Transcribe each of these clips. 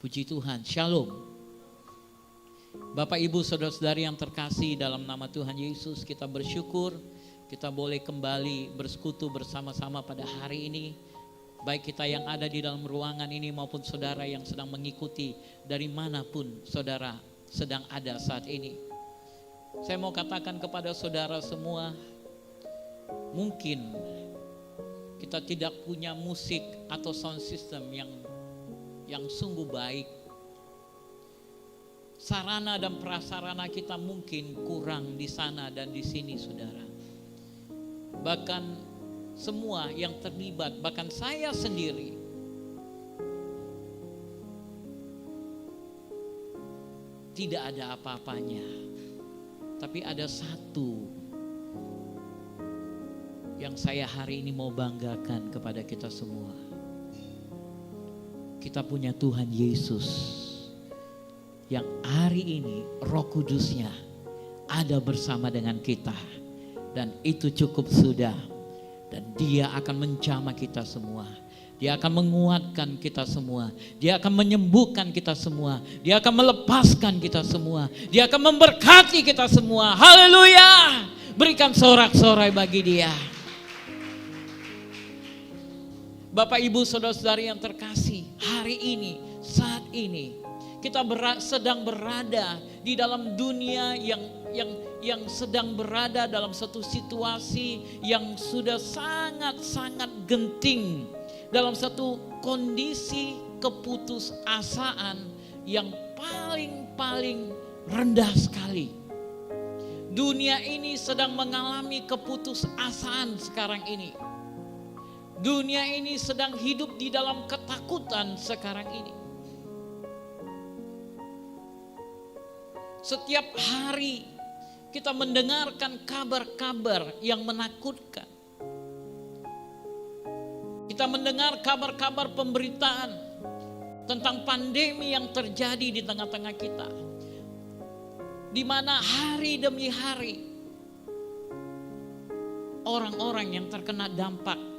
Puji Tuhan, Shalom. Bapak Ibu Saudara-saudari yang terkasih dalam nama Tuhan Yesus, kita bersyukur kita boleh kembali bersekutu bersama-sama pada hari ini. Baik kita yang ada di dalam ruangan ini maupun saudara yang sedang mengikuti dari manapun saudara sedang ada saat ini. Saya mau katakan kepada saudara semua, mungkin kita tidak punya musik atau sound system yang sungguh baik. Sarana dan prasarana kita mungkin kurang di sana dan di sini, saudara. Bahkan semua yang terlibat, bahkan saya sendiri, tidak ada apa-apanya. Tapi ada satu yang saya hari ini mau banggakan kepada kita semua. Kita punya Tuhan Yesus yang hari ini Roh Kudusnya ada bersama dengan kita. Dan itu cukup sudah. Dan Dia akan menjamah kita semua. Dia akan menguatkan kita semua. Dia akan menyembuhkan kita semua. Dia akan melepaskan kita semua. Dia akan memberkati kita semua. Haleluya. Berikan sorak-sorai bagi Dia. Bapak Ibu Saudara-saudari yang terkasih, hari ini, saat ini kita sedang berada di dalam dunia yang sedang berada dalam satu situasi yang sudah sangat-sangat genting, dalam satu kondisi keputusasaan yang paling rendah sekali. Dunia ini sedang mengalami keputusasaan sekarang ini. Dunia ini sedang hidup di dalam ketakutan sekarang ini. Setiap hari kita mendengarkan kabar-kabar yang menakutkan. Kita mendengar kabar-kabar pemberitaan tentang pandemi yang terjadi di tengah-tengah kita. Di mana hari demi hari orang-orang yang terkena dampak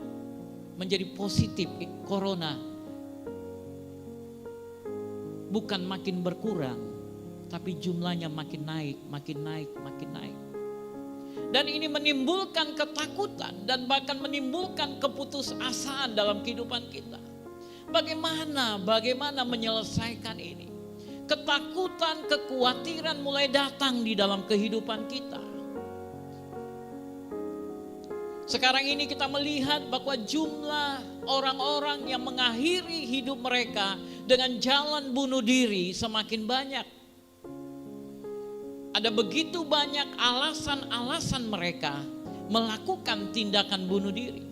menjadi positif corona bukan makin berkurang, tapi jumlahnya makin naik. Dan ini menimbulkan ketakutan dan bahkan menimbulkan keputusasaan dalam kehidupan kita. Bagaimana menyelesaikan ini? Ketakutan, kekhawatiran mulai datang di dalam kehidupan kita. Sekarang ini kita melihat bahwa jumlah orang-orang yang mengakhiri hidup mereka dengan jalan bunuh diri semakin banyak. Ada begitu banyak alasan-alasan mereka melakukan tindakan bunuh diri.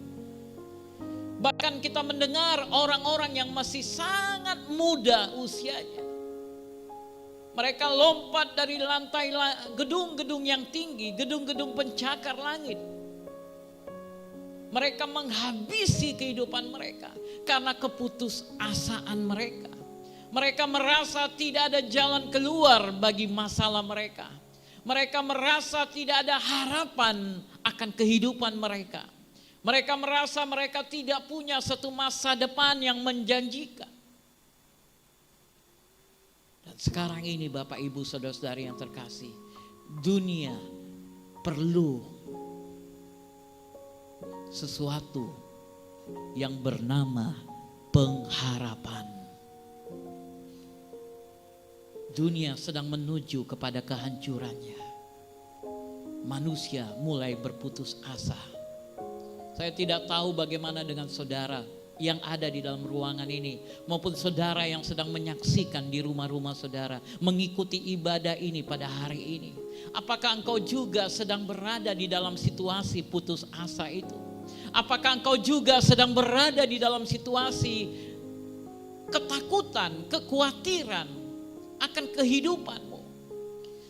Bahkan kita mendengar orang-orang yang masih sangat muda usianya. Mereka lompat dari lantai gedung-gedung yang tinggi, gedung-gedung pencakar langit. Mereka menghabisi kehidupan mereka karena keputusasaan mereka. Mereka merasa tidak ada jalan keluar bagi masalah mereka. Mereka merasa tidak ada harapan akan kehidupan mereka. Mereka merasa mereka tidak punya satu masa depan yang menjanjikan. Dan sekarang ini Bapak Ibu Saudara-saudari yang terkasih, dunia perlu sesuatu yang bernama pengharapan. Dunia sedang menuju kepada kehancurannya. Manusia mulai berputus asa. Saya tidak tahu bagaimana dengan saudara yang ada di dalam ruangan ini, maupun saudara yang sedang menyaksikan di rumah-rumah saudara, mengikuti ibadah ini pada hari ini. Apakah engkau juga sedang berada di dalam situasi putus asa itu? Apakah engkau juga sedang berada di dalam situasi ketakutan, kekhawatiran akan kehidupanmu?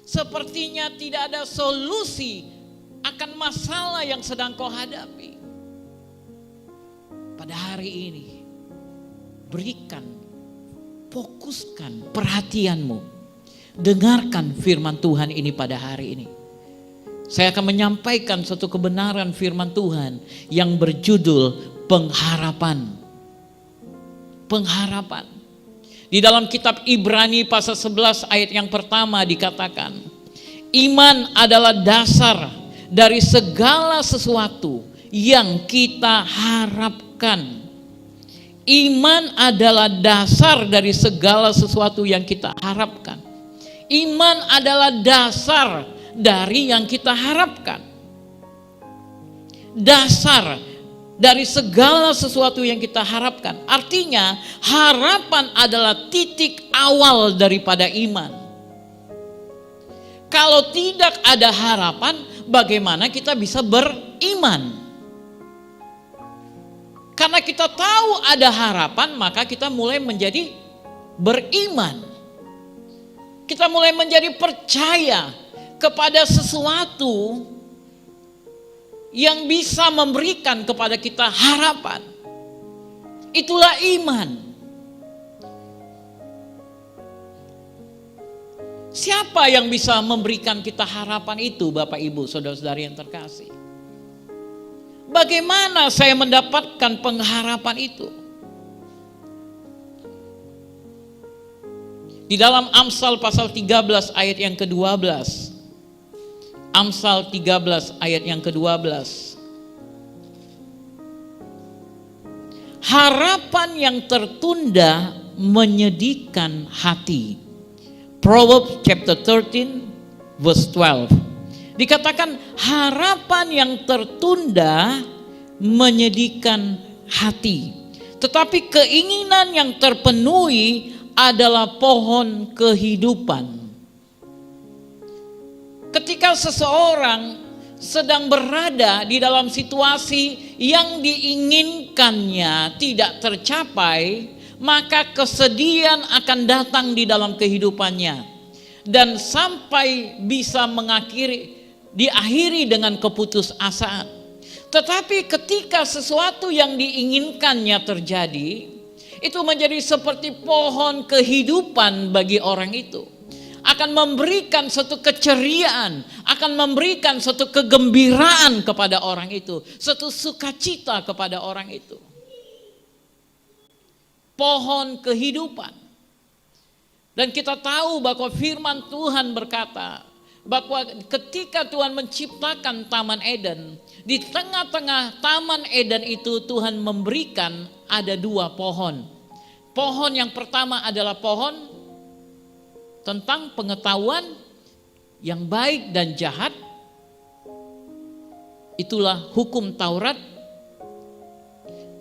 Sepertinya tidak ada solusi akan masalah yang sedang kau hadapi. Pada hari ini, fokuskan perhatianmu. Dengarkan firman Tuhan ini pada hari ini. Saya akan menyampaikan suatu kebenaran firman Tuhan yang berjudul pengharapan. Pengharapan. Di dalam kitab Ibrani pasal 11 ayat yang pertama dikatakan, iman adalah dasar dari segala sesuatu yang kita harapkan. Iman adalah dasar dari segala sesuatu yang kita harapkan. Iman adalah dasar dari yang kita harapkan. Dasar dari segala sesuatu yang kita harapkan. Artinya, harapan adalah titik awal daripada iman. Kalau tidak ada harapan, bagaimana kita bisa beriman? Karena kita tahu ada harapan, maka kita mulai menjadi beriman. Kita mulai menjadi percaya kepada sesuatu yang bisa memberikan kepada kita harapan. Itulah iman. Siapa yang bisa memberikan kita harapan itu, Bapak Ibu, saudara-saudari yang terkasih? Bagaimana saya mendapatkan pengharapan itu? Di dalam Amsal pasal 13 ayat yang ke-12. Amsal 13 ayat yang ke-12. Harapan yang tertunda menyedihkan hati. Proverbs chapter 13 verse 12. Dikatakan harapan yang tertunda menyedihkan hati. Tetapi keinginan yang terpenuhi adalah pohon kehidupan. Ketika seseorang sedang berada di dalam situasi yang diinginkannya tidak tercapai, maka kesedihan akan datang di dalam kehidupannya. Dan sampai bisa diakhiri dengan keputusasaan. Tetapi ketika sesuatu yang diinginkannya terjadi, itu menjadi seperti pohon kehidupan bagi orang itu. Akan memberikan suatu keceriaan, akan memberikan suatu kegembiraan kepada orang itu, suatu sukacita kepada orang itu. Pohon kehidupan. Dan kita tahu bahwa firman Tuhan berkata bahwa ketika Tuhan menciptakan Taman Eden, di tengah-tengah Taman Eden itu Tuhan memberikan ada 2 pohon. Pohon yang pertama adalah pohon tentang pengetahuan yang baik dan jahat. Itulah hukum Taurat.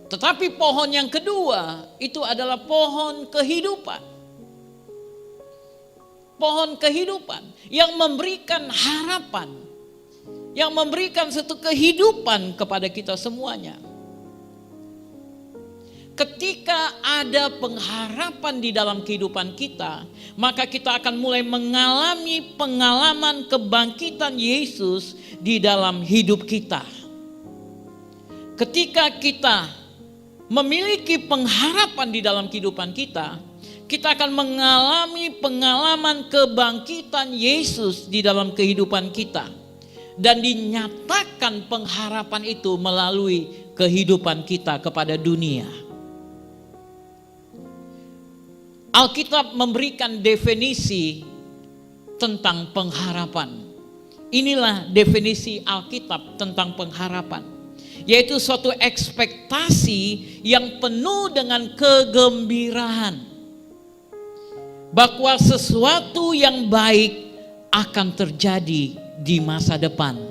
Tetapi pohon yang kedua itu adalah pohon kehidupan. Pohon kehidupan yang memberikan harapan, yang memberikan satu kehidupan kepada kita semuanya. Ketika ada pengharapan di dalam kehidupan kita, maka kita akan mulai mengalami pengalaman kebangkitan Yesus di dalam hidup kita. Ketika kita memiliki pengharapan di dalam kehidupan kita, kita akan mengalami pengalaman kebangkitan Yesus di dalam kehidupan kita. Dan dinyatakan pengharapan itu melalui kehidupan kita kepada dunia. Alkitab memberikan definisi tentang pengharapan. Inilah definisi Alkitab tentang pengharapan. Yaitu suatu ekspektasi yang penuh dengan kegembiraan. Bahwa sesuatu yang baik akan terjadi di masa depan.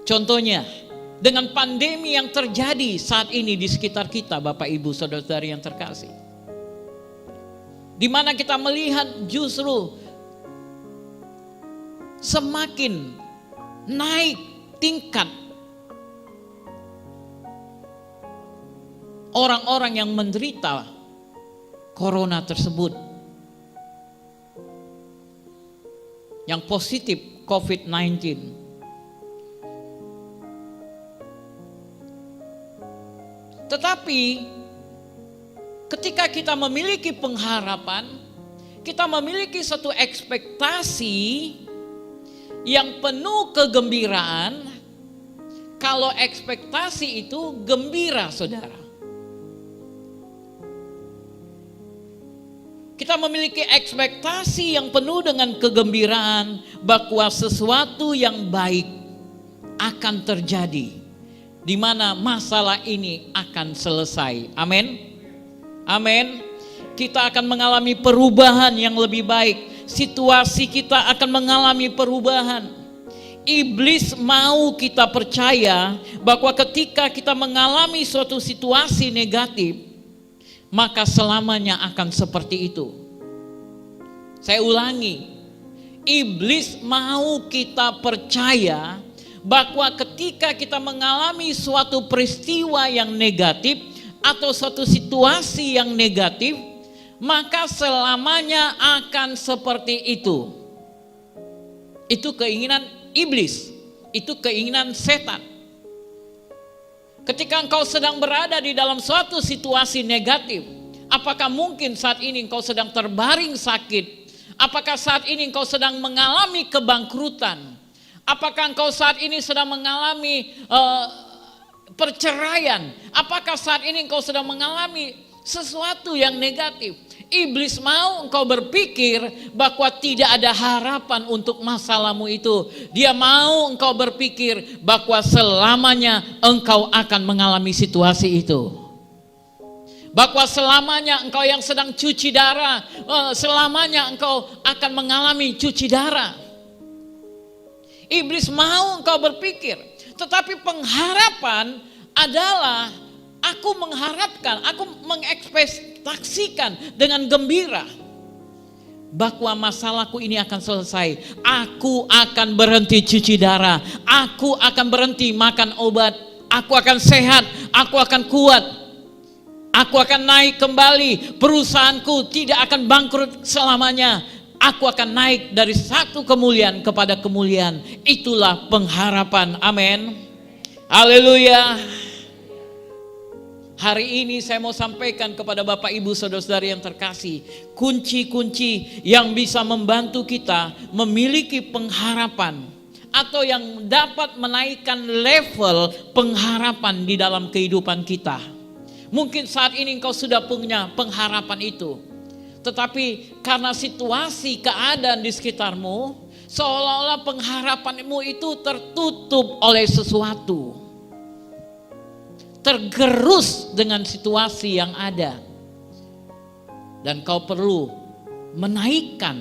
Contohnya, dengan pandemi yang terjadi saat ini di sekitar kita, Bapak Ibu Saudara-saudari yang terkasih. Di mana kita melihat justru semakin naik tingkat orang-orang yang menderita corona tersebut, yang positif COVID-19. Tetapi ketika kita memiliki pengharapan, kita memiliki satu ekspektasi yang penuh kegembiraan, Kalau ekspektasi itu gembira, saudara. Kita memiliki ekspektasi yang penuh dengan kegembiraan bahwa sesuatu yang baik akan terjadi, di mana masalah ini akan selesai. Amin. Amin. Kita akan mengalami perubahan yang lebih baik. Situasi kita akan mengalami perubahan. Iblis mau kita percaya bahwa ketika kita mengalami suatu situasi negatif, maka selamanya akan seperti itu. Saya ulangi, iblis mau kita percaya bahwa ketika kita mengalami suatu peristiwa yang negatif atau suatu situasi yang negatif, maka selamanya akan seperti itu. Itu keinginan iblis, itu keinginan setan. Ketika engkau sedang berada di dalam suatu situasi negatif, apakah mungkin saat ini engkau sedang terbaring sakit? Apakah saat ini engkau sedang mengalami kebangkrutan? Apakah engkau saat ini sedang mengalami perceraian? Apakah saat ini engkau sedang mengalami sesuatu yang negatif? Iblis mau engkau berpikir bahwa tidak ada harapan untuk masalahmu itu. Dia mau engkau berpikir bahwa selamanya engkau akan mengalami situasi itu. Bahwa selamanya engkau yang sedang cuci darah, selamanya engkau akan mengalami cuci darah. Iblis mau engkau berpikir, tetapi pengharapan adalah aku mengharapkan, aku mengekspektasikan dengan gembira bahwa masalahku ini akan selesai. Aku akan berhenti cuci darah, aku akan berhenti makan obat, aku akan sehat, aku akan kuat, aku akan naik kembali, perusahaanku tidak akan bangkrut selamanya. Aku akan naik dari satu kemuliaan kepada kemuliaan. Itulah pengharapan. Amin. Haleluya. Hari ini saya mau sampaikan kepada Bapak Ibu Saudara-saudari yang terkasih, kunci-kunci yang bisa membantu kita memiliki pengharapan atau yang dapat menaikkan level pengharapan di dalam kehidupan kita. Mungkin saat ini engkau sudah punya pengharapan itu, tetapi karena situasi keadaan di sekitarmu, seolah-olah pengharapanmu itu tertutup oleh sesuatu. Tergerus dengan situasi yang ada. Dan kau perlu menaikkan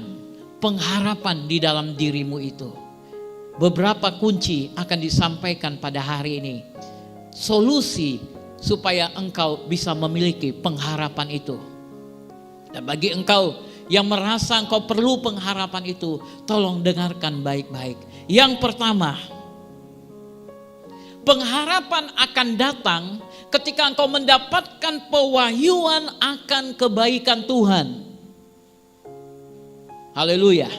pengharapan di dalam dirimu itu. Beberapa kunci akan disampaikan pada hari ini. Solusi supaya engkau bisa memiliki pengharapan itu. Dan bagi engkau yang merasa engkau perlu pengharapan itu, tolong dengarkan baik-baik. Yang pertama, pengharapan akan datang ketika engkau mendapatkan pewahyuan akan kebaikan Tuhan. Haleluya.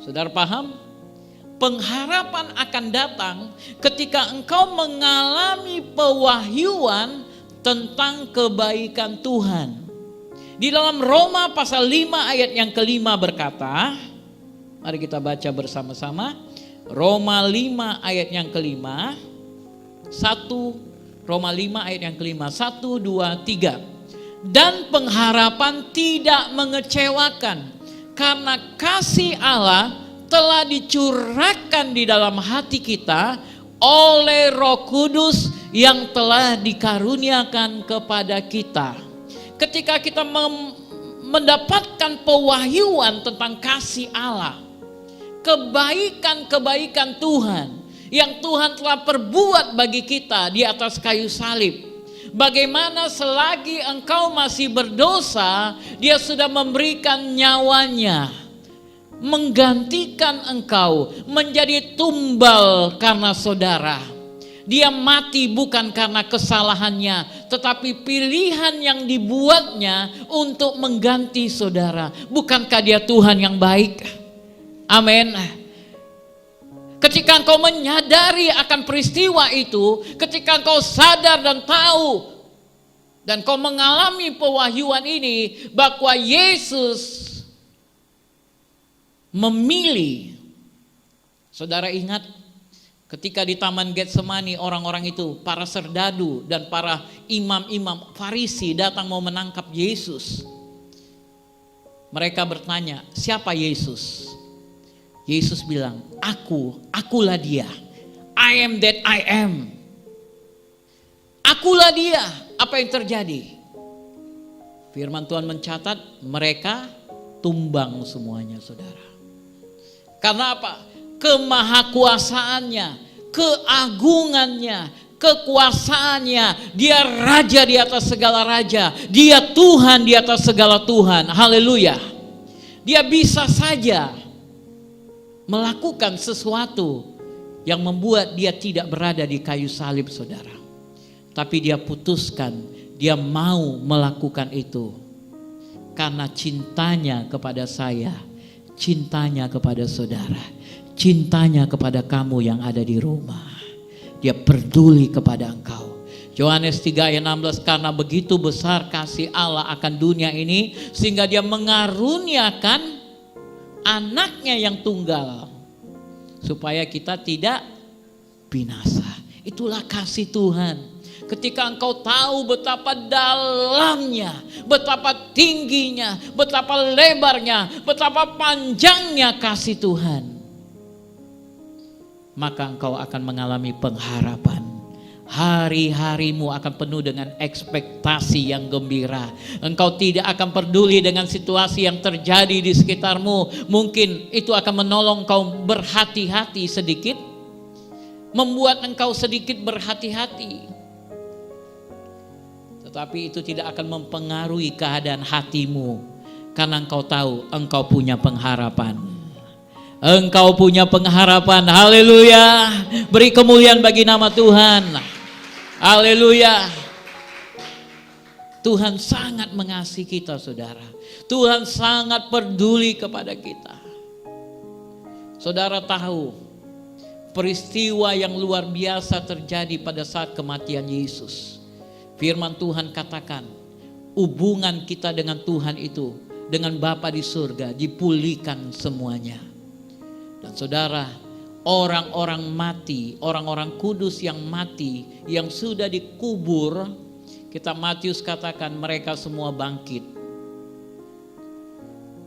Saudara paham? Pengharapan akan datang ketika engkau mengalami pewahyuan tentang kebaikan Tuhan. Di dalam Roma pasal 5 ayat yang kelima berkata, mari kita baca bersama-sama. Roma 5 ayat yang kelima. Roma 5 ayat yang kelima. 1, 2, 3. Dan pengharapan tidak mengecewakan, karena kasih Allah telah dicurahkan di dalam hati kita oleh Roh Kudus yang telah dikaruniakan kepada kita. Ketika kita mendapatkan pewahyuan tentang kasih Allah, kebaikan-kebaikan Tuhan yang Tuhan telah perbuat bagi kita di atas kayu salib. Bagaimana selagi engkau masih berdosa, Dia sudah memberikan nyawanya, menggantikan engkau menjadi tumbal karena saudara. Dia mati bukan karena kesalahannya, tetapi pilihan yang dibuatnya untuk mengganti saudara. Bukankah Dia Tuhan yang baik? Amin. Ketika engkau menyadari akan peristiwa itu, ketika engkau sadar dan tahu, dan kau mengalami pewahyuan ini, bahwa Yesus memilih. Saudara ingat, Ketika di Taman Getsemani, orang-orang itu, para serdadu dan para imam-imam Farisi datang mau menangkap Yesus. Mereka bertanya, siapa Yesus? Yesus bilang, akulah dia. I am that I am. Akulah dia. Apa yang terjadi? Firman Tuhan mencatat, mereka tumbang semuanya, saudara. Karena apa? Kemahakuasaannya, keagungannya, kekuasaannya. Dia raja di atas segala raja. Dia Tuhan di atas segala Tuhan. Haleluya. Dia bisa saja melakukan sesuatu yang membuat dia tidak berada di kayu salib, saudara. Tapi dia putuskan, dia mau melakukan itu karena cintanya kepada saya, cintanya kepada saudara, cintanya kepada kamu yang ada di rumah. Dia peduli kepada engkau. Yohanes 3 ayat 16, karena begitu besar kasih Allah akan dunia ini sehingga dia mengaruniakan anaknya yang tunggal supaya kita tidak binasa. Itulah kasih Tuhan. Ketika engkau tahu betapa dalamnya, betapa tingginya, betapa lebarnya, betapa panjangnya kasih Tuhan, maka engkau akan mengalami pengharapan. Hari-harimu akan penuh dengan ekspektasi yang gembira. Engkau tidak akan peduli dengan situasi yang terjadi di sekitarmu. Mungkin itu akan menolong engkau berhati-hati sedikit, membuat engkau sedikit berhati-hati. Tetapi itu tidak akan mempengaruhi keadaan hatimu, karena engkau tahu engkau punya pengharapan. Engkau punya pengharapan. Haleluya. Beri kemuliaan bagi nama Tuhan. Haleluya. Tuhan sangat mengasihi kita, saudara. Tuhan sangat peduli kepada kita. Saudara tahu peristiwa yang luar biasa terjadi pada saat kematian Yesus. Firman Tuhan katakan, hubungan kita dengan Tuhan itu, dengan Bapa di surga, dipulihkan semuanya. Dan saudara, orang-orang mati, orang-orang kudus yang mati, yang sudah dikubur, kita Matius katakan mereka semua bangkit.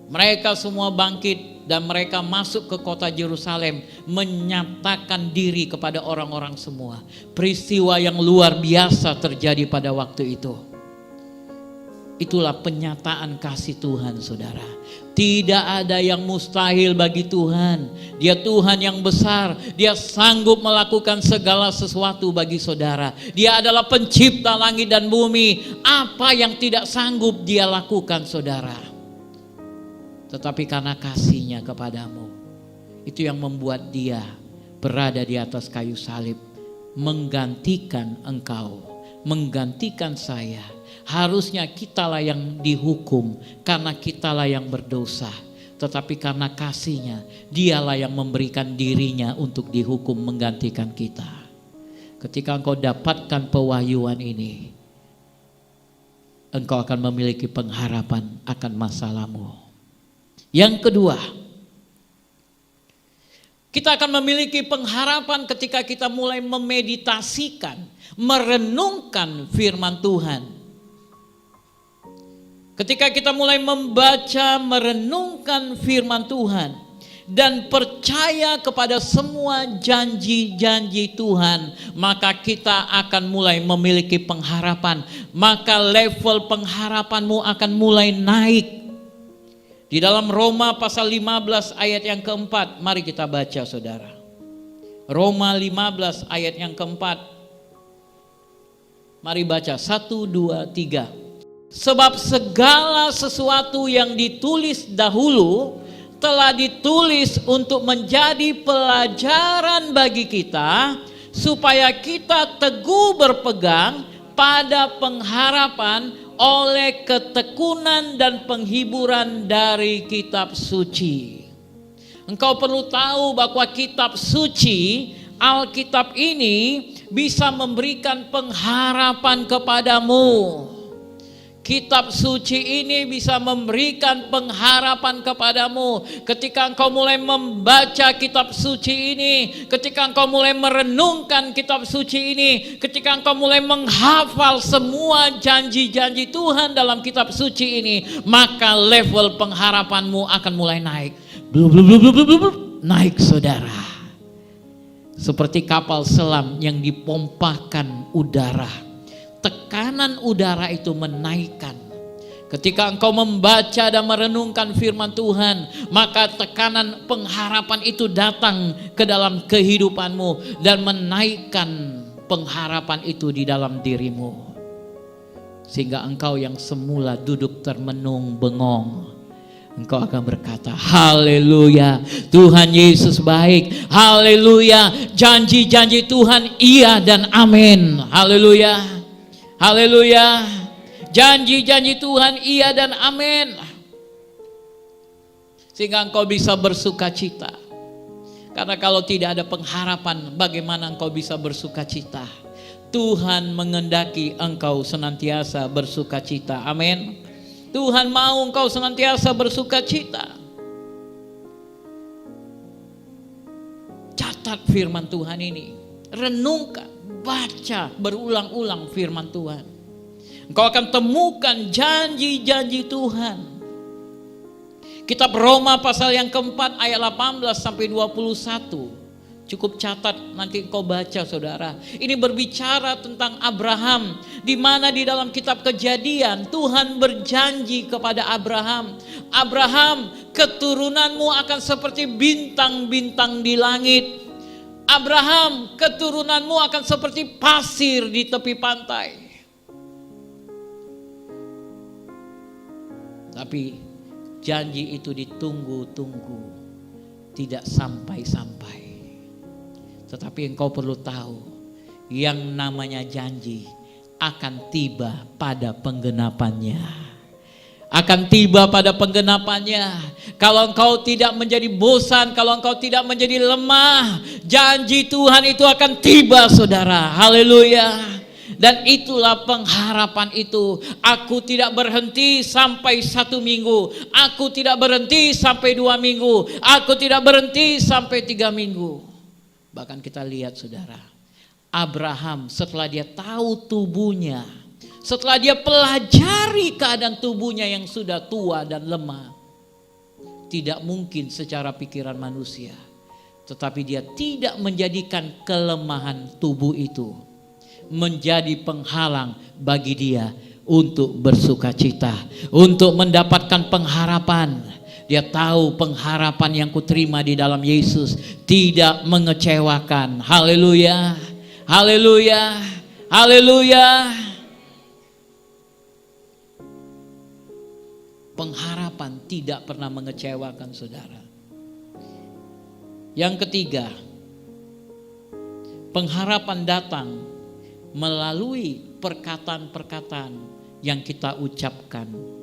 Mereka semua bangkit dan mereka masuk ke kota Yerusalem, menyatakan diri kepada orang-orang semua. Peristiwa yang luar biasa terjadi pada waktu itu. Itulah penyataan kasih Tuhan, saudara. Tidak ada yang mustahil bagi Tuhan. Dia Tuhan yang besar. Dia sanggup melakukan segala sesuatu bagi saudara. Dia adalah pencipta langit dan bumi. Apa yang tidak sanggup dia lakukan, saudara. Tetapi karena kasihnya kepadamu, itu yang membuat dia berada di atas kayu salib, menggantikan engkau, menggantikan saya. Harusnya kitalah yang dihukum karena kitalah yang berdosa. Tetapi karena kasihnya, dialah yang memberikan dirinya untuk dihukum menggantikan kita. Ketika engkau dapatkan pewahyuan ini, engkau akan memiliki pengharapan akan masalahmu. Yang kedua, kita akan memiliki pengharapan ketika kita mulai memeditasikan, merenungkan firman Tuhan. Ketika kita mulai membaca, merenungkan firman Tuhan, dan percaya kepada semua janji-janji Tuhan, maka kita akan mulai memiliki pengharapan. Maka level pengharapanmu akan mulai naik. Di dalam Roma pasal 15 ayat yang keempat, mari kita baca, saudara. Roma 15 ayat yang keempat. Mari baca, 1, 2, 3. Sebab segala sesuatu yang ditulis dahulu telah ditulis untuk menjadi pelajaran bagi kita, supaya kita teguh berpegang pada pengharapan oleh ketekunan dan penghiburan dari kitab suci. Engkau perlu tahu bahwa kitab suci, Alkitab ini bisa memberikan pengharapan kepadamu. Kitab suci ini bisa memberikan pengharapan kepadamu. Ketika engkau mulai membaca kitab suci ini, ketika engkau mulai merenungkan kitab suci ini, ketika engkau mulai menghafal semua janji-janji Tuhan dalam kitab suci ini, maka level pengharapanmu akan mulai naik. Naik, saudara. Seperti kapal selam yang dipompakan udara. Tekanan udara itu menaikkan. Ketika engkau membaca dan merenungkan firman Tuhan, maka tekanan pengharapan itu datang ke dalam kehidupanmu dan menaikkan pengharapan itu di dalam dirimu. Sehingga engkau yang semula duduk termenung bengong, engkau akan berkata, haleluya, Tuhan Yesus baik, haleluya, janji-janji Tuhan iya dan amin, haleluya. Haleluya. Janji-janji Tuhan iya dan amin. Sehingga engkau bisa bersuka cita. Karena kalau tidak ada pengharapan, bagaimana engkau bisa bersuka cita? Tuhan mengendaki engkau senantiasa bersuka cita. Amin. Tuhan mau engkau senantiasa bersuka cita. Catat firman Tuhan ini. Renungkan. Baca berulang-ulang firman Tuhan. Engkau akan temukan janji-janji Tuhan. Kitab Roma pasal yang keempat ayat 18 sampai 21. Cukup catat, nanti engkau baca, saudara. Ini berbicara tentang Abraham, di mana di dalam kitab Kejadian Tuhan berjanji kepada Abraham, Abraham, keturunanmu akan seperti bintang-bintang di langit. Abraham, keturunanmu akan seperti pasir di tepi pantai. Tapi janji itu ditunggu-tunggu, tidak sampai-sampai. Tetapi engkau perlu tahu, yang namanya janji akan tiba pada penggenapannya. Akan tiba pada penggenapannya. Kalau engkau tidak menjadi bosan, kalau engkau tidak menjadi lemah, janji Tuhan itu akan tiba, saudara. Haleluya. Dan itulah pengharapan itu. Aku tidak berhenti sampai 1 minggu. Aku tidak berhenti sampai 2 minggu. Aku tidak berhenti sampai 3 minggu. Bahkan kita lihat, saudara, Abraham setelah dia tahu tubuhnya, setelah dia pelajari keadaan tubuhnya yang sudah tua dan lemah, tidak mungkin secara pikiran manusia, tetapi dia tidak menjadikan kelemahan tubuh itu menjadi penghalang bagi dia untuk bersuka cita, untuk mendapatkan pengharapan. Dia tahu pengharapan yang kuterima di dalam Yesus tidak mengecewakan. Haleluya, haleluya, haleluya. Pengharapan tidak pernah mengecewakan, saudara. Yang ketiga, pengharapan datang melalui perkataan-perkataan yang kita ucapkan.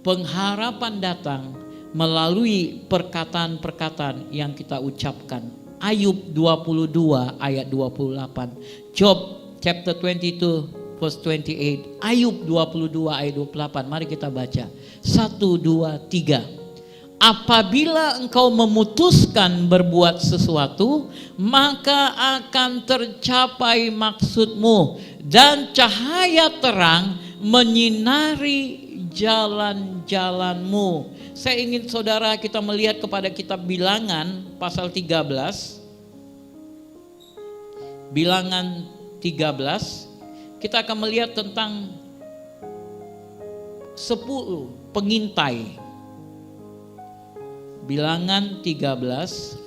Pengharapan datang melalui perkataan-perkataan yang kita ucapkan. Ayub 22 ayat 28. Job chapter 22 verse 28. Ayub 22 ayat 28. Mari kita baca. 1, 2, 3. Apabila engkau memutuskan berbuat sesuatu, maka akan tercapai maksudmu dan cahaya terang menyinari jalan-jalanmu. Saya ingin saudara kita melihat kepada kitab Bilangan pasal 13. Bilangan 13. Kita akan melihat tentang 10 pengintai. Bilangan 13.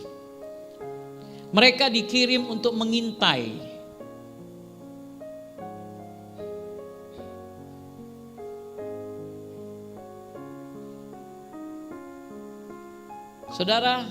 Mereka dikirim untuk mengintai. Saudara,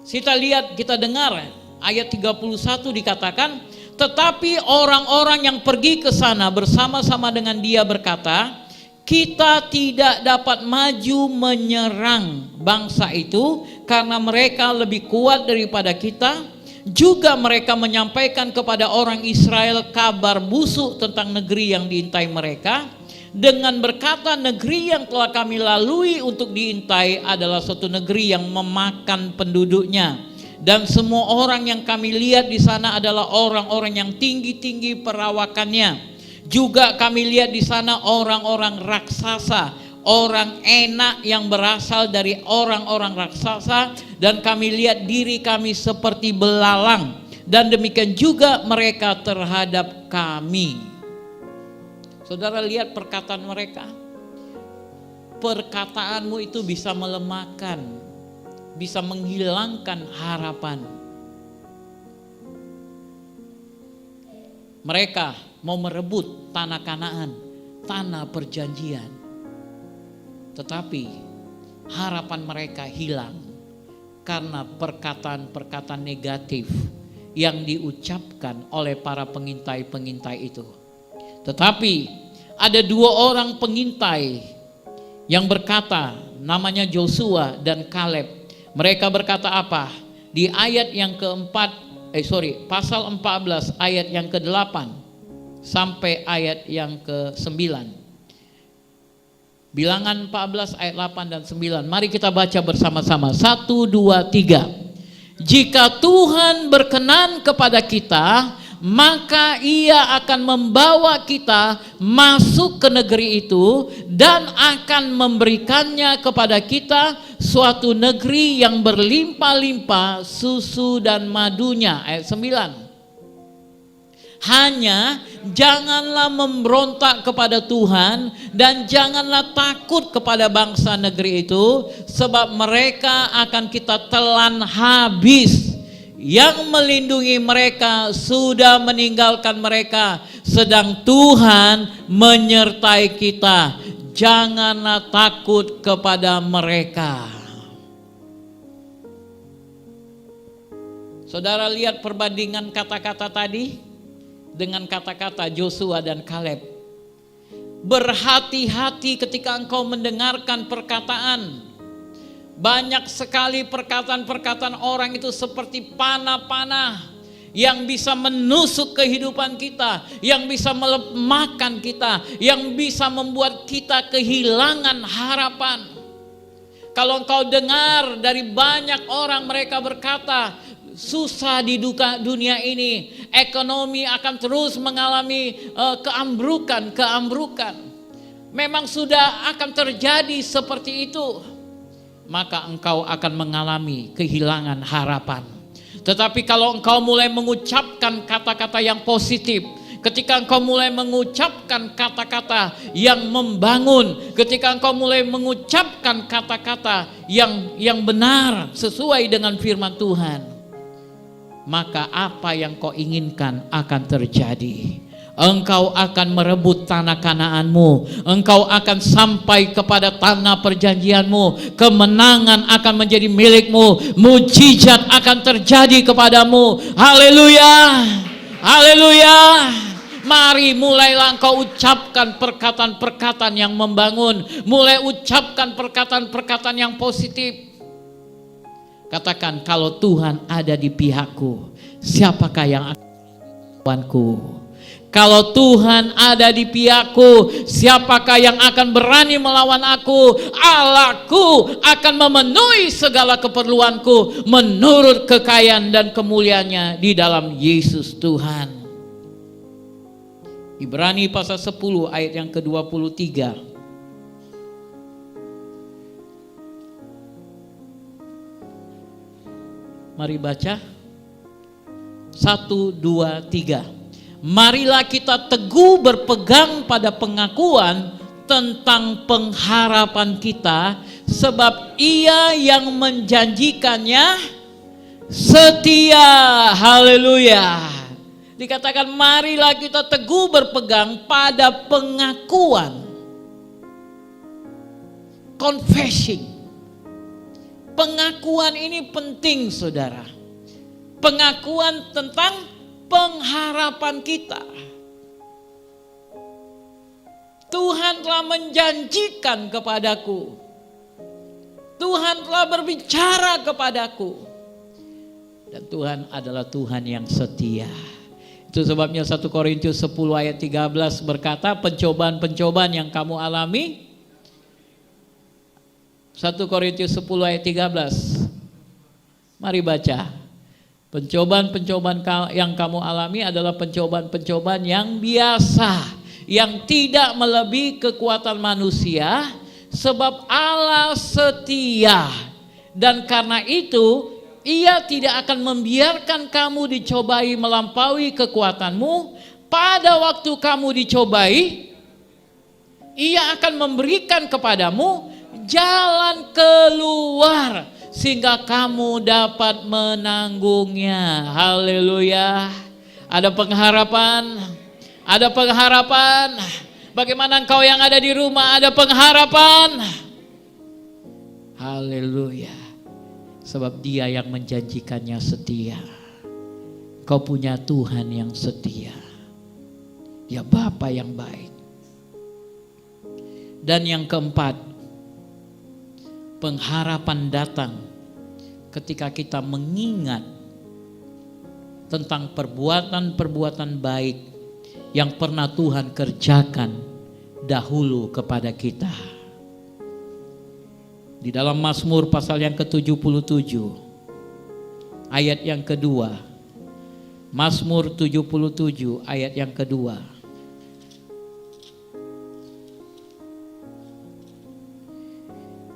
kita lihat, kita dengar ayat 31 dikatakan, tetapi orang-orang yang pergi ke sana bersama-sama dengan dia berkata, kita tidak dapat maju menyerang bangsa itu karena mereka lebih kuat daripada kita. Juga mereka menyampaikan kepada orang Israel kabar busuk tentang negeri yang diintai mereka, dengan berkata, negeri yang telah kami lalui untuk diintai adalah suatu negeri yang memakan penduduknya, dan semua orang yang kami lihat di sana adalah orang-orang yang tinggi-tinggi perawakannya. Juga kami lihat di sana orang-orang raksasa, orang enak yang berasal dari orang-orang raksasa, dan kami lihat diri kami seperti belalang, dan demikian juga mereka terhadap kami. Saudara lihat perkataan mereka. Perkataanmu itu bisa melemahkan, bisa menghilangkan harapan. Mereka mau merebut tanah Kanaan, tanah perjanjian. Tetapi harapan mereka hilang karena perkataan-perkataan negatif yang diucapkan oleh para pengintai-pengintai itu. Tetapi ada dua orang pengintai yang berkata, namanya Joshua dan Kaleb. Mereka berkata apa? Di ayat yang pasal 14 ayat yang ke-8 sampai ayat yang ke-9. Bilangan 14 ayat 8 dan 9. Mari kita baca bersama-sama. 1, 2, 3. Jika Tuhan berkenan kepada kita, maka Ia akan membawa kita masuk ke negeri itu dan akan memberikannya kepada kita, suatu negeri yang berlimpah-limpah susu dan madunya. Ayat 9. Hanya janganlah memberontak kepada Tuhan dan janganlah takut kepada bangsa negeri itu, sebab mereka akan kita telan habis. Yang melindungi mereka sudah meninggalkan mereka, sedang Tuhan menyertai kita. Janganlah takut kepada mereka. Saudara lihat perbandingan kata-kata tadi dengan kata-kata Joshua dan Kaleb. Berhati-hati ketika engkau mendengarkan perkataan. Banyak sekali perkataan-perkataan orang itu seperti panah-panah yang bisa menusuk kehidupan kita, yang bisa melemahkan kita, yang bisa membuat kita kehilangan harapan. Kalau engkau dengar dari banyak orang, mereka berkata, susah di dunia ini, ekonomi akan terus mengalami keambrukan. Memang sudah akan terjadi seperti itu. Maka engkau akan mengalami kehilangan harapan. Tetapi kalau engkau mulai mengucapkan kata-kata yang positif, ketika engkau mulai mengucapkan kata-kata yang membangun, ketika engkau mulai mengucapkan kata-kata yang benar sesuai dengan firman Tuhan, maka apa yang kau inginkan akan terjadi. Engkau akan merebut tanah Kanaanmu, engkau akan sampai kepada tanah perjanjianmu, kemenangan akan menjadi milikmu, mujizat akan terjadi kepadamu. Haleluya, haleluya. Mari mulailah engkau ucapkan perkataan-perkataan yang membangun, mulai ucapkan perkataan-perkataan yang positif. Katakan, kalau Tuhan ada di pihakku, siapakah yang akan melawanku? Kalau Tuhan ada di pihakku, siapakah yang akan berani melawan aku? Allahku akan memenuhi segala keperluanku menurut kekayaan dan kemuliaannya di dalam Yesus Tuhan. Ibrani pasal 10 ayat yang ke-23. Mari baca. 1, 2, 3. Marilah kita teguh berpegang pada pengakuan tentang pengharapan kita, sebab Ia yang menjanjikannya setia. Haleluya. Dikatakan marilah kita teguh berpegang pada pengakuan. Confessing. Pengakuan ini penting, saudara. Pengakuan tentang pengharapan kita. Tuhan telah menjanjikan kepadaku. Tuhan telah berbicara kepadaku. Dan Tuhan adalah Tuhan yang setia. Itu sebabnya 1 Korintus 10 ayat 13 berkata, pencobaan-pencobaan yang kamu alami. 1 Korintus 10 ayat 13. Mari baca. Pencobaan-pencobaan yang kamu alami adalah pencobaan-pencobaan yang biasa, yang tidak melebihi kekuatan manusia, sebab Allah setia. Dan karena itu Ia tidak akan membiarkan kamu dicobai melampaui kekuatanmu. Pada waktu kamu dicobai, Ia akan memberikan kepadamu jalan keluar sehingga kamu dapat menanggungnya. Haleluya. Ada pengharapan. Ada pengharapan. Bagaimana engkau yang ada di rumah, ada pengharapan. Haleluya. Sebab Dia yang menjanjikannya setia. Kau punya Tuhan yang setia. Dia Bapa yang baik. Dan yang keempat, pengharapan datang ketika kita mengingat tentang perbuatan-perbuatan baik yang pernah Tuhan kerjakan dahulu kepada kita. Di dalam Mazmur pasal yang ke-77 ayat yang kedua. Mazmur 77 ayat yang kedua.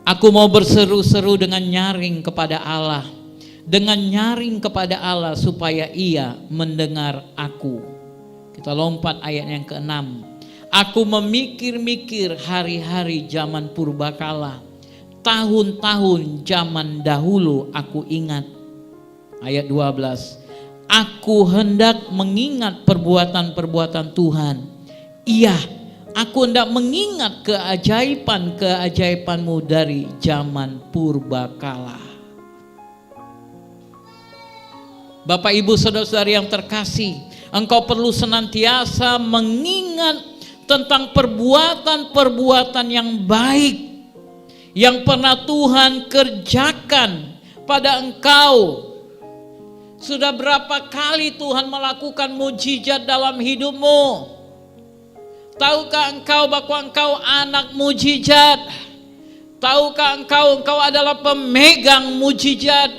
Aku mau berseru-seru dengan nyaring kepada Allah, dengan nyaring kepada Allah supaya Ia mendengar aku. Kita lompat ayat yang ke-6. Aku memikir-mikir hari-hari zaman purbakala, tahun-tahun zaman dahulu aku ingat. Ayat 12. Aku hendak mengingat perbuatan-perbuatan Tuhan. Iya, aku hendak mengingat keajaiban-keajaiban-Mu dari zaman purbakala. Bapak, Ibu, saudara-saudari yang terkasih, engkau perlu senantiasa mengingat tentang perbuatan-perbuatan yang baik yang pernah Tuhan kerjakan pada engkau. Sudah berapa kali Tuhan melakukan mujizat dalam hidupmu? Tahukah engkau bahwa engkau anak mujizat? Tahukah engkau adalah pemegang mujizat?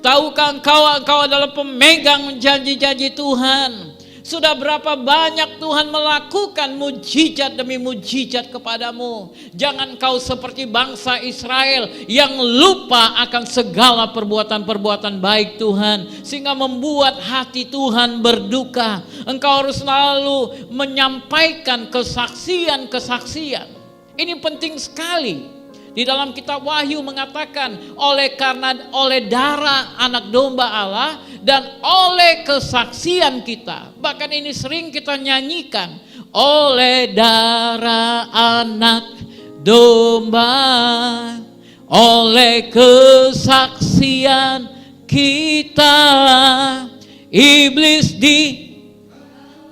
Tahukah engkau adalah pemegang janji-janji Tuhan? Sudah berapa banyak Tuhan melakukan mujizat demi mujizat kepadamu. Jangan kau seperti bangsa Israel yang lupa akan segala perbuatan-perbuatan baik Tuhan, sehingga membuat hati Tuhan berduka. Engkau harus selalu menyampaikan kesaksian-kesaksian. Ini penting sekali. Di dalam kitab Wahyu mengatakan oleh darah anak domba Allah dan oleh kesaksian kita. Bahkan ini sering kita nyanyikan, oleh darah anak domba, oleh kesaksian kita, iblis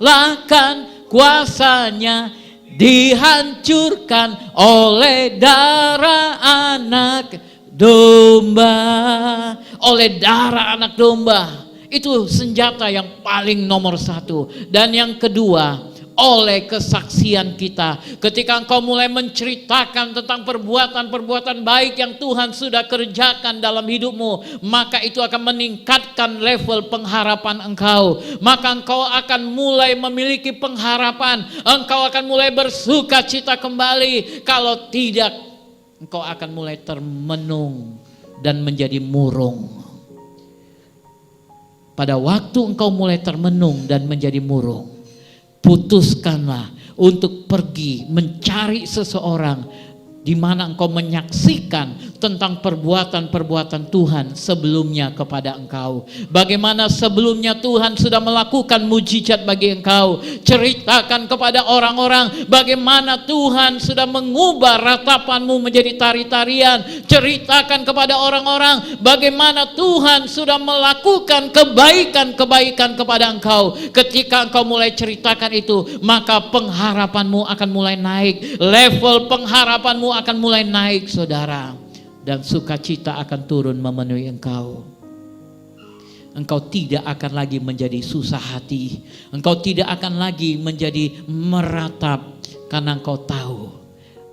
dilahkan kuasanya, dihancurkan oleh darah anak domba. Oleh darah anak domba, itu senjata yang paling nomor satu. Dan yang kedua, oleh kesaksian kita. Ketika engkau mulai menceritakan tentang perbuatan-perbuatan baik yang Tuhan sudah kerjakan dalam hidupmu, maka itu akan meningkatkan level pengharapan engkau. Maka engkau akan mulai memiliki pengharapan. Engkau akan mulai bersuka cita kembali. Kalau tidak, engkau akan mulai termenung dan menjadi murung. Pada waktu engkau mulai termenung dan menjadi murung, putuskanlah untuk pergi mencari seseorang di mana engkau menyaksikan tentang perbuatan-perbuatan Tuhan sebelumnya kepada engkau. Bagaimana sebelumnya Tuhan sudah melakukan mujizat bagi engkau. Ceritakan kepada orang-orang bagaimana Tuhan sudah mengubah ratapanmu menjadi tari-tarian. Ceritakan kepada orang-orang bagaimana Tuhan sudah melakukan kebaikan-kebaikan kepada engkau. Ketika engkau mulai ceritakan itu, maka pengharapanmu akan mulai naik. Level pengharapanmu akan mulai naik, saudara. Dan sukacita akan turun memenuhi engkau. engkau tidak akan lagi menjadi susah hati. Engkau tidak akan lagi menjadi meratap, karena engkau tahu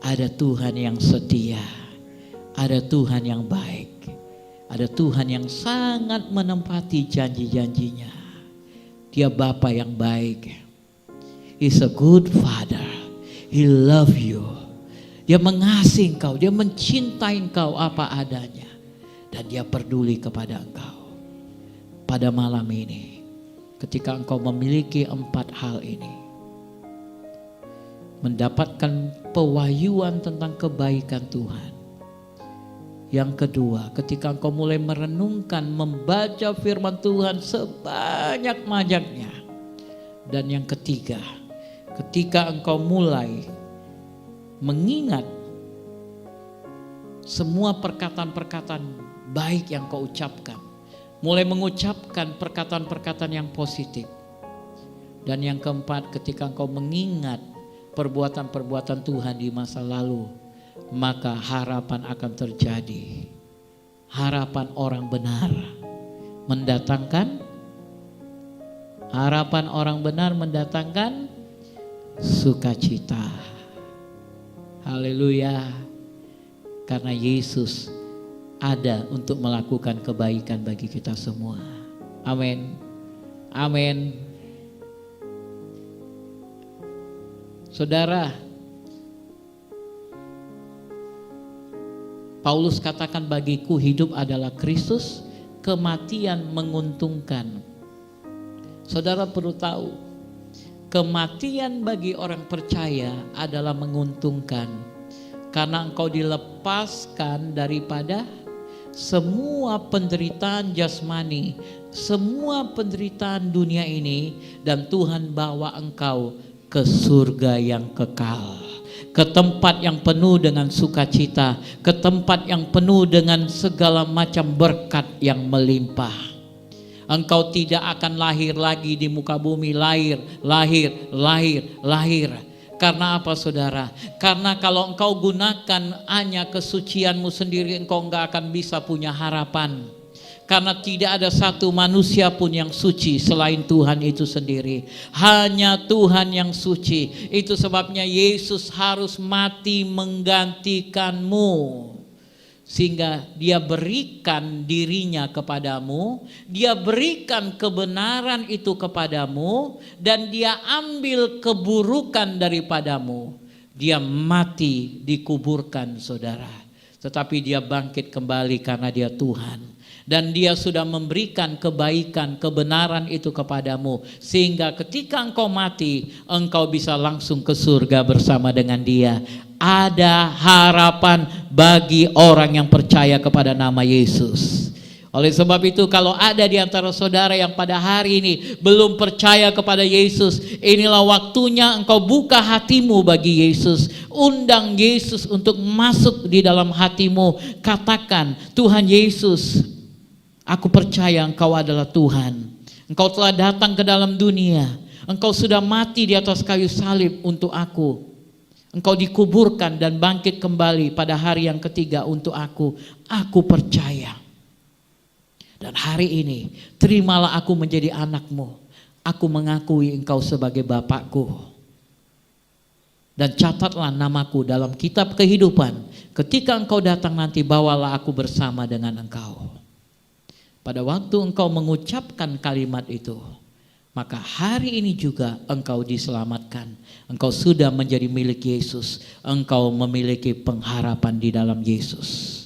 ada Tuhan yang setia, ada Tuhan yang baik, ada Tuhan yang sangat menempati janji-janjinya. Dia Bapa yang baik. He's a good father. He love you. Dia mengasihi engkau, dia mencintai engkau apa adanya, dan dia peduli kepada engkau. Pada malam ini, ketika engkau memiliki 4 hal ini, mendapatkan pewahyuan tentang kebaikan Tuhan. Yang kedua, ketika engkau mulai merenungkan, membaca firman Tuhan sebanyak-banyaknya. Dan yang ketiga, ketika engkau mulai mengingat semua perkataan-perkataan baik yang kau ucapkan, mulai mengucapkan perkataan-perkataan yang positif. Dan yang keempat, ketika engkau mengingat perbuatan-perbuatan Tuhan di masa lalu, maka harapan akan terjadi. Harapan orang benar mendatangkan, harapan orang benar mendatangkan sukacita. Haleluya. Karena Yesus ada untuk melakukan kebaikan bagi kita semua. Amin. Amin. Saudara, Paulus katakan, bagiku hidup adalah Kristus, kematian menguntungkan. Saudara perlu tahu, kematian bagi orang percaya adalah menguntungkan. Karena engkau dilepaskan daripada semua penderitaan jasmani, semua penderitaan dunia ini, dan Tuhan bawa engkau ke surga yang kekal, ke tempat yang penuh dengan sukacita, ke tempat yang penuh dengan segala macam berkat yang melimpah. Engkau tidak akan lahir lagi di muka bumi, lahir. Karena apa saudara? Karena kalau engkau gunakan hanya kesucianmu sendiri, engkau enggak akan bisa punya harapan. Karena tidak ada satu manusia pun yang suci selain Tuhan itu sendiri. Hanya Tuhan yang suci. Itu sebabnya Yesus harus mati menggantikanmu. Sehingga dia berikan dirinya kepadamu, dia berikan kebenaran itu kepadamu, dan dia ambil keburukan daripadamu. Dia mati, dikuburkan saudara, tetapi dia bangkit kembali karena dia Tuhan. Dan dia sudah memberikan kebaikan, kebenaran itu kepadamu. Sehingga ketika engkau mati, engkau bisa langsung ke surga bersama dengan dia. Ada harapan bagi orang yang percaya kepada nama Yesus. Oleh sebab itu, kalau ada di antara saudara yang pada hari ini belum percaya kepada Yesus, inilah waktunya engkau buka hatimu bagi Yesus. Undang Yesus untuk masuk di dalam hatimu. Katakan, Tuhan Yesus, aku percaya engkau adalah Tuhan. Engkau telah datang ke dalam dunia. Engkau sudah mati di atas kayu salib untuk aku. Engkau dikuburkan dan bangkit kembali pada hari yang ketiga untuk aku. Aku percaya. Dan hari ini terimalah aku menjadi anakmu. Aku mengakui engkau sebagai Bapakku. Dan catatlah namaku dalam kitab kehidupan. Ketika engkau datang nanti, bawalah aku bersama dengan engkau. Pada waktu engkau mengucapkan kalimat itu, maka hari ini juga engkau diselamatkan. Engkau sudah menjadi milik Yesus. Engkau memiliki pengharapan di dalam Yesus.